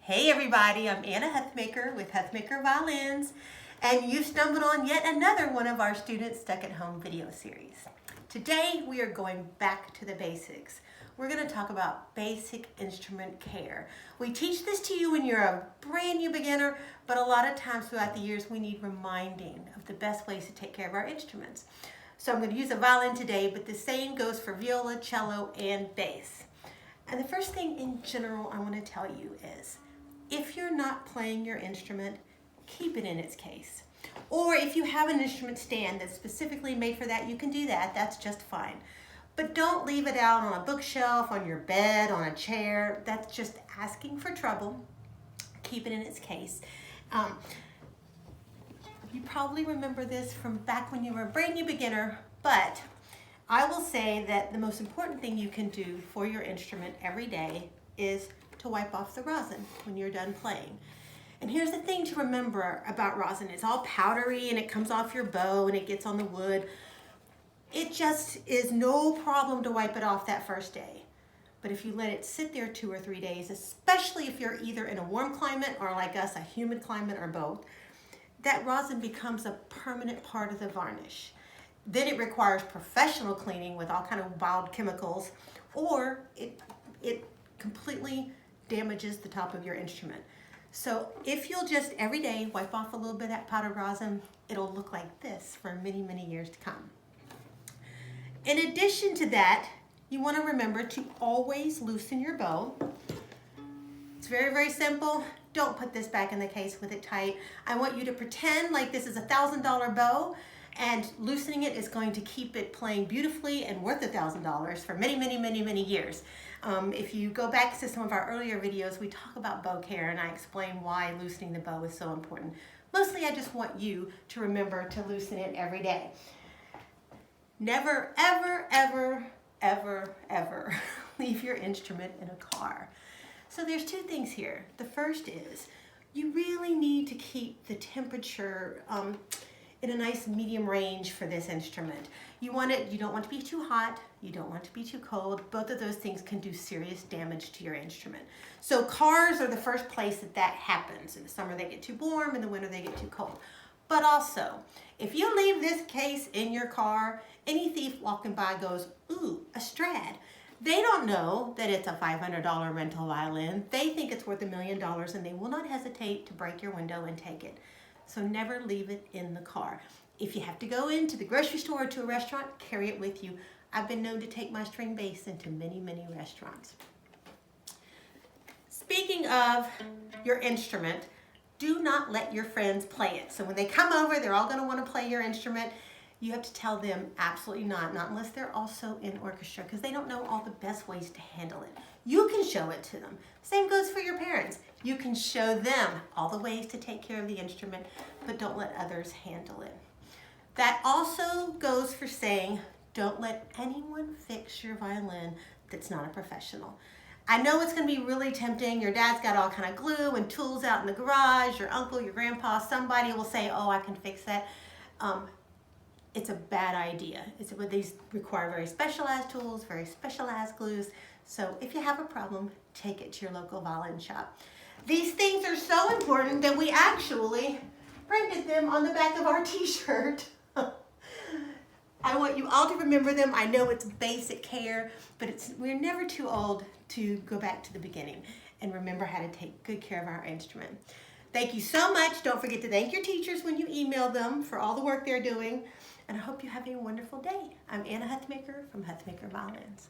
Hey everybody, I'm Anna Huthmaker with Huthmaker Violins, and you've stumbled on yet another one of our Students Stuck at Home video series. Today we are going back to the basics. We're going to talk about basic instrument care. We teach this to you when you're a brand new beginner, but a lot of times throughout the years we need reminding of the best ways to take care of our instruments. So I'm going to use a violin today, but the same goes for viola, cello, and bass. And the first thing in general I want to tell you is, if you're not playing your instrument, keep it in its case. Or if you have an instrument stand that's specifically made for that, you can do that. That's just fine. But don't leave it out on a bookshelf, on your bed, on a chair. That's just asking for trouble. Keep it in its case. You probably remember this from back when you were a brand new beginner, but I will say that the most important thing you can do for your instrument every day is to wipe off the rosin when you're done playing. And here's the thing to remember about rosin. It's all powdery and it comes off your bow and it gets on the wood. It just is no problem to wipe it off that first day. But if you let it sit there 2 or 3 days, especially if you're either in a warm climate or like us, a humid climate or both, that rosin becomes a permanent part of the varnish. Then it requires professional cleaning with all kind of wild chemicals, or it completely damages the top of your instrument. So if you'll just every day wipe off a little bit of that powdered rosin, it'll look like this for many, many years to come. In addition to that, you want to remember to always loosen your bow. It's very, very simple. Don't put this back in the case with it tight. I want you to pretend like this is a $1,000 bow, and loosening it is going to keep it playing beautifully and worth $1,000 for many, many, many, many years. If you go back to some of our earlier videos, we talk about bow care and I explain why loosening the bow is so important. Mostly I just want you to remember to loosen it every day. Never, ever, ever, ever, ever leave your instrument in a car. So there's 2 things here. The first is you really need to keep the temperature in a nice medium range for this instrument. You don't want to be too hot, you don't want to be too cold. Both of those things can do serious damage to your instrument. So cars are the first place that happens. In the summer they get too warm, in the winter they get too cold. But also, if you leave this case in your car, any thief walking by goes, ooh, a Strad. They don't know that it's a $500 rental violin. They think it's worth $1 million and they will not hesitate to break your window and take it. So never leave it in the car. If you have to go into the grocery store or to a restaurant, carry it with you. I've been known to take my string bass into many, many restaurants. Speaking of your instrument, do not let your friends play it. So when they come over, they're all going to want to play your instrument. You have to tell them absolutely not unless they're also in orchestra, because they don't know all the best ways to handle it. You can show it to them. Same goes for your parents. You can show them all the ways to take care of the instrument, but don't let others handle it. That also goes for saying, don't let anyone fix your violin that's not a professional. I know it's going to be really tempting. Your dad's got all kind of glue and tools out in the garage, your uncle, your grandpa, somebody will say, oh, I can fix that. It's a bad idea. These require very specialized tools, very specialized glues. So if you have a problem, take it to your local violin shop. These things are so important that we actually printed them on the back of our t-shirt. I want you all to remember them. I know it's basic care, but we're never too old to go back to the beginning and remember how to take good care of our instrument. Thank you so much. Don't forget to thank your teachers when you email them for all the work they're doing. And I hope you have a wonderful day. I'm Anna Huthmaker from Huthmaker Violins.